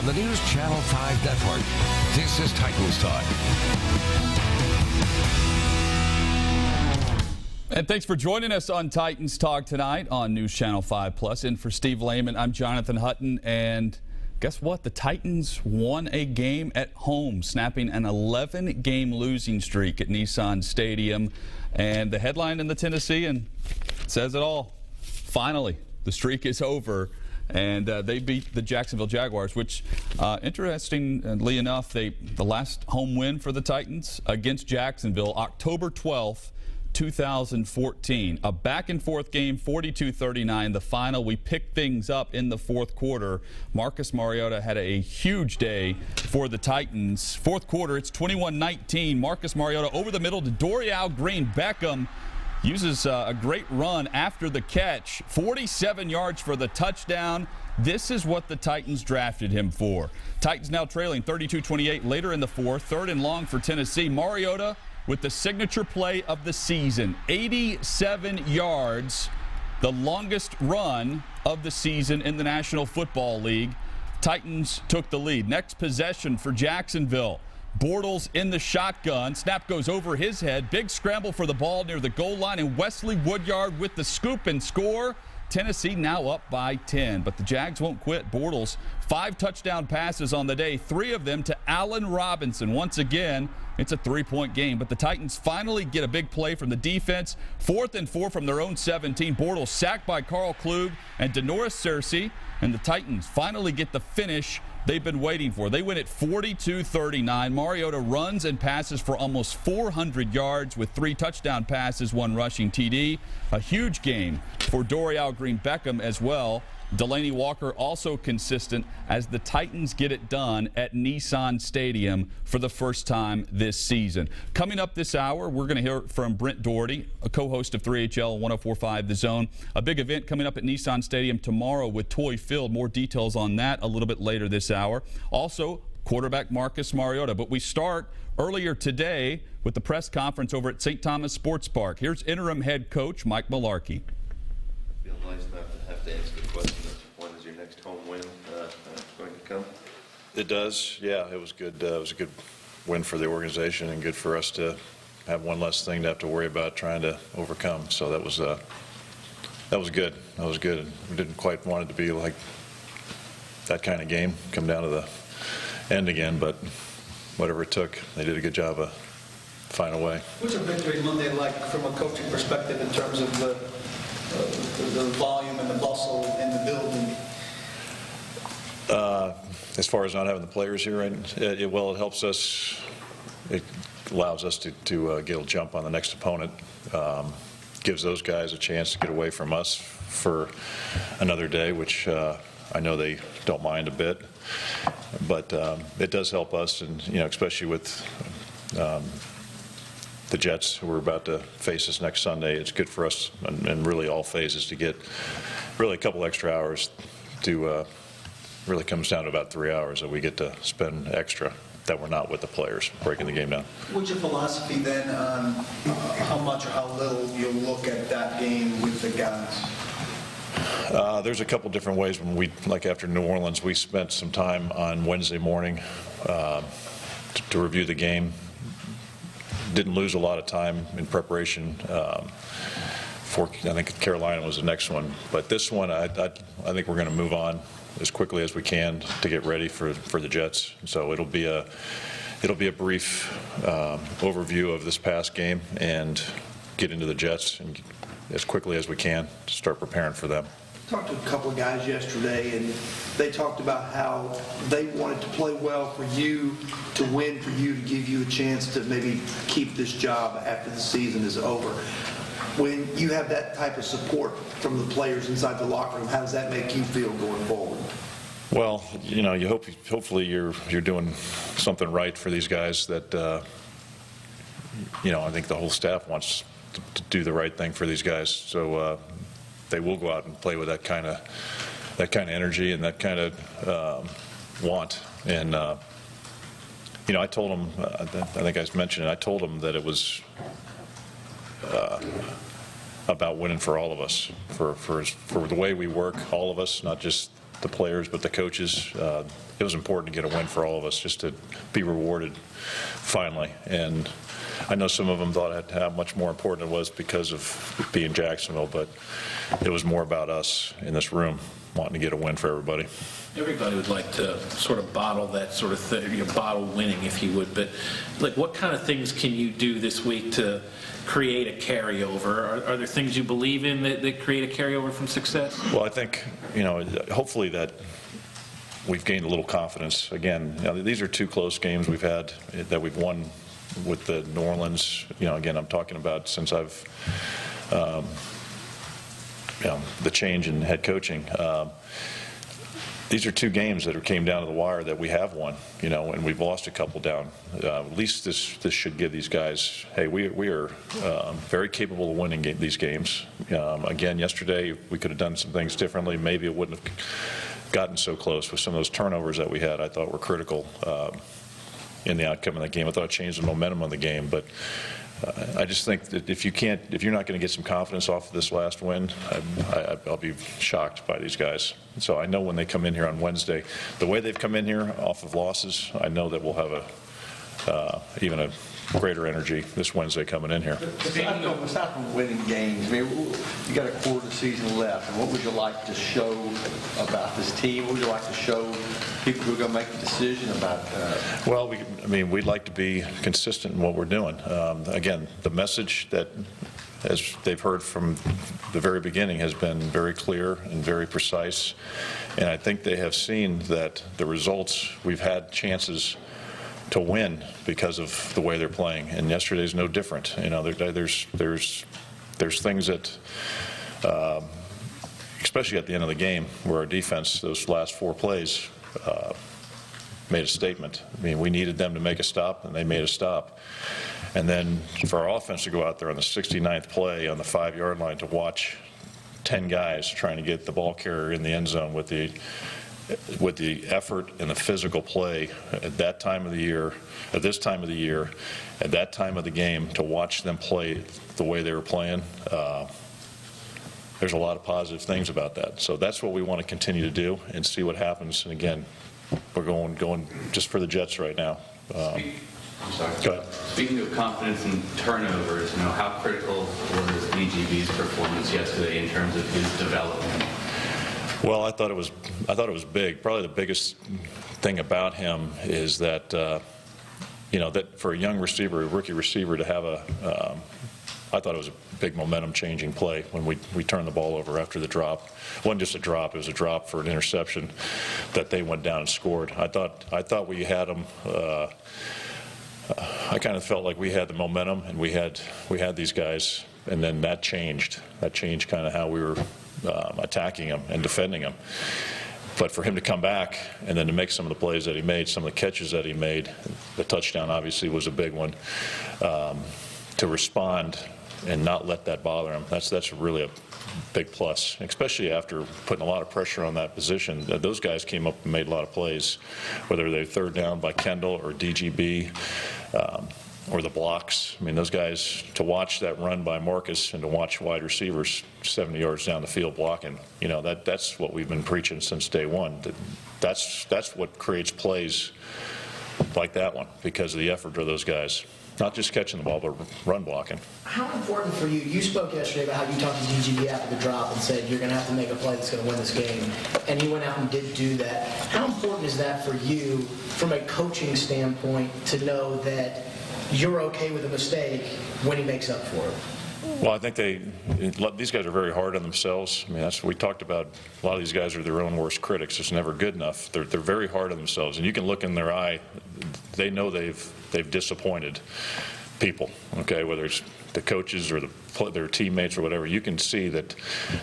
the News Channel 5 Network. This is Titans Talk. And thanks for joining us on Titans Talk tonight on News Channel 5 Plus. And for Steve Lehman, I'm Jonathan Hutton. And guess what? The Titans won a game at home, snapping an 11-game losing streak at Nissan Stadium. And the headline in the Tennessean says it all. Finally, the streak is over. And they beat the Jacksonville Jaguars, which, interestingly enough, the last home win for the Titans against Jacksonville, October 12th, 2014. A back-and-forth game, 42-39. The final, we picked things up in the fourth quarter. Marcus Mariota had a huge day for the Titans. Fourth quarter, it's 21-19. Marcus Mariota over the middle to Dorial Green-Beckham. Uses a great run after the catch. 47 yards for the touchdown. This is what the Titans drafted him for. Titans now trailing 32-28 later in the fourth. Third and long for Tennessee. Mariota with the signature play of the season. 87 yards, the longest run of the season in the National Football League. Titans took the lead. Next possession for Jacksonville. Bortles in the shotgun. Snap goes over his head. Big scramble for the ball near the goal line, and Wesley Woodyard with the scoop and score. Tennessee now up by 10, but the Jags won't quit. Bortles, 5 touchdown passes on the day, 3 of them to Allen Robinson. Once again, it's a 3-point game, but the Titans finally get a big play from the defense. 4th and 4 from their own 17. Bortles sacked by Carl Klug and Denoris Searcy, and the Titans finally get the finish they've been waiting for. They win at 42-39. Mariota runs and passes for almost 400 yards with 3 touchdown passes, 1 rushing TD. A huge game for Dorial Green-Beckham as well. Delaney Walker also consistent as the Titans get it done at Nissan Stadium for the first time this season. Coming up this hour, we're going to hear from Brent Doherty, a co-host of 3HL 104.5 The Zone. A big event coming up at Nissan Stadium tomorrow with Toy Field. More details on that a little bit later this hour. Also, quarterback Marcus Mariota. But we start earlier today with the press conference over at St. Thomas Sports Park. Here's interim head coach Mike Mularkey. Feel nice not to have to answer the question of when is your next home win going to come? It does, yeah. It was good. It was a good win for the organization and good for us to have one less thing to have to worry about trying to overcome. So that was good. That was good. We didn't quite want it to be like that kind of game, come down to the end again, but whatever it took, they did a good job of finding a way. What's a victory Monday like from a coaching perspective in terms of the volume and the bustle in the building? As far as not having the players here, it helps us. It allows us to get a jump on the next opponent. Gives those guys a chance to get away from us for another day, which I know they don't mind a bit. But it does help us, and especially with the Jets, who are about to face us next Sunday. It's good for us, and really all phases, to get really a couple extra hours to really comes down to about 3 hours that we get to spend extra that we're not with the players, breaking the game down. What's your philosophy then on how much or how little you'll look at that game with the guys? There's a couple different ways. When we, like after New Orleans, we spent some time on Wednesday morning to review the game. Didn't lose a lot of time in preparation for, I think Carolina was the next one. But this one, I think we're going to move on as quickly as we can to get ready for the Jets. So it'll be a brief overview of this past game and get into the Jets and as quickly as we can to start preparing for them. Talked to a couple of guys yesterday, and they talked about how they wanted to play well for you, to win for you, to give you a chance to maybe keep this job after the season is over. When you have that type of support from the players inside the locker room, how does that make you feel going forward? Well, you hopefully you're doing something right for these guys. That I think the whole staff wants to do the right thing for these guys. So they will go out and play with that kind of energy and that kind of want. And I told them, I think I mentioned it, I told them that it was about winning for all of us, for the way we work, all of us, not just the players, but the coaches. It was important to get a win for all of us, just to be rewarded finally. And I know some of them thought how much more important it was because of being Jacksonville, but it was more about us in this room wanting to get a win for everybody. Everybody would like to sort of bottle that sort of thing, bottle winning, if you would. But like, what kind of things can you do this week to create a carryover? Are there things you believe in that create a carryover from success? Well, I think, hopefully that we've gained a little confidence. Again, these are two close games we've had that we've won with the New Orleans. Again, I'm talking about since I've, the change in head coaching. These are two games that came down to the wire that we have won, and we've lost a couple down. At least this should give these guys, hey, we are very capable of winning these games. Again, yesterday we could have done some things differently. Maybe it wouldn't have gotten so close with some of those turnovers that we had. I thought were critical in the outcome of the game. I thought it changed the momentum of the game, but I just think that if you're not going to get some confidence off of this last win, I'll be shocked by these guys. So I know when they come in here on Wednesday, the way they've come in here off of losses, I know that we'll have even a greater energy this Wednesday coming in here. Aside from winning games, you got a quarter of the season left, and what would you like to show about this team? What would you like to show people who are going to make the decision about Well, we'd like to be consistent in what we're doing. Again, the message that, as they've heard from the very beginning, has been very clear and very precise, and I think they have seen that the results, we've had chances to win because of the way they're playing, and yesterday's no different. There's things that, especially at the end of the game, where our defense, those last 4 plays, made a statement. We needed them to make a stop, and they made a stop. And then for our offense to go out there on the 69th play on the 5-yard line to watch 10 guys trying to get the ball carrier in the end zone with the effort and the physical play at that time of the year, at this time of the year, at that time of the game, to watch them play the way they were playing, there's a lot of positive things about that. So that's what we want to continue to do and see what happens. And again, we're going just for the Jets right now. I'm sorry. Go ahead. Speaking of confidence and turnovers, how critical was DGB's performance yesterday in terms of his development? Well, I thought it was big. Probably the biggest thing about him is that that for a young receiver, a rookie receiver, to have I thought it was a big momentum-changing play when we turned the ball over after the drop. It wasn't just a drop; it was a drop for an interception that they went down and scored. I thought we had them. I kind of felt like we had the momentum and we had these guys, and then that changed. That changed kind of how we were attacking them and defending them. But for him to come back and then to make some of the plays that he made, some of the catches that he made, the touchdown obviously was a big one, to respond and not let that bother him, that's really a big plus, especially after putting a lot of pressure on that position. Those guys came up and made a lot of plays, whether they're third down by Kendall or DGB or the blocks. Those guys, to watch that run by Marcus and to watch wide receivers 70 yards down the field blocking, that's what we've been preaching since day one. That's what creates plays like that one, because of the effort of those guys. Not just catching the ball, but run blocking. How important for you spoke yesterday about how you talked to DGB after the drop and said you're going to have to make a play that's going to win this game, and he went out and did do that. How important is that for you from a coaching standpoint to know that you're okay with a mistake when he makes up for it? Well, I think these guys are very hard on themselves. That's what we talked about. A lot of these guys are their own worst critics. It's never good enough. They're very hard on themselves, and you can look in their eye. They know they've disappointed people. Okay, whether it's the coaches or their teammates or whatever, you can see that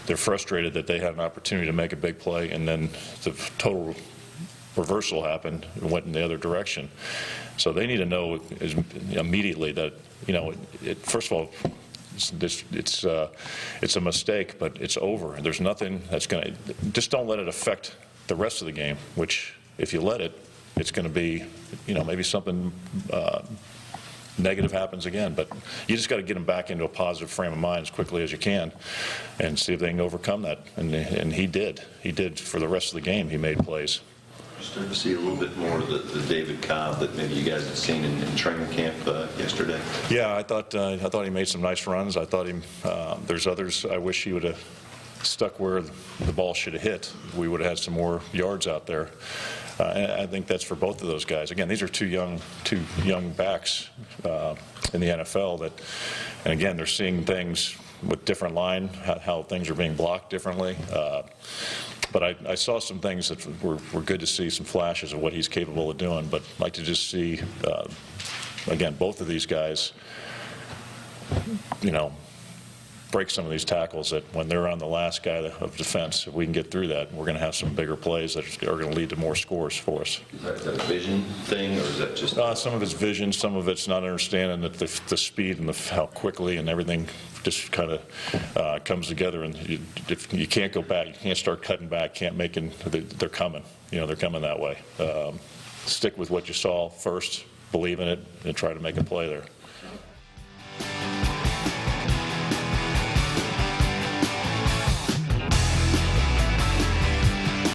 they're frustrated that they had an opportunity to make a big play, and then the total reversal happened and went in the other direction. So they need to know immediately that first of all, it's a mistake, but it's over, and there's nothing that's going to. Just don't let it affect the rest of the game. Which, if you let it, it's going to be, maybe something negative happens again. But you just got to get them back into a positive frame of mind as quickly as you can and see if they can overcome that. And he did. He did for the rest of the game. He made plays. Starting to see a little bit more of the David Cobb that maybe you guys had seen in training camp yesterday. Yeah, I thought he made some nice runs. I thought there's others I wish he would have stuck where the ball should have hit. We would have had some more yards out there. And I think that's for both of those guys. Again, these are two young backs in the NFL that, and again, they're seeing things with different line, how things are being blocked differently. But I saw some things that were good to see, some flashes of what he's capable of doing. But I'd like to just see, again, both of these guys, break some of these tackles that when they're on the last guy of defense, if we can get through that, we're going to have some bigger plays that are going to lead to more scores for us. Is that a vision thing, or is that just... Some of it's vision, some of it's not understanding that the speed and how quickly and everything just kind of comes together. And if you can't go back, you can't start cutting back, can't make it, they're coming. They're coming that way. Stick with what you saw first, believe in it, and try to make a play there.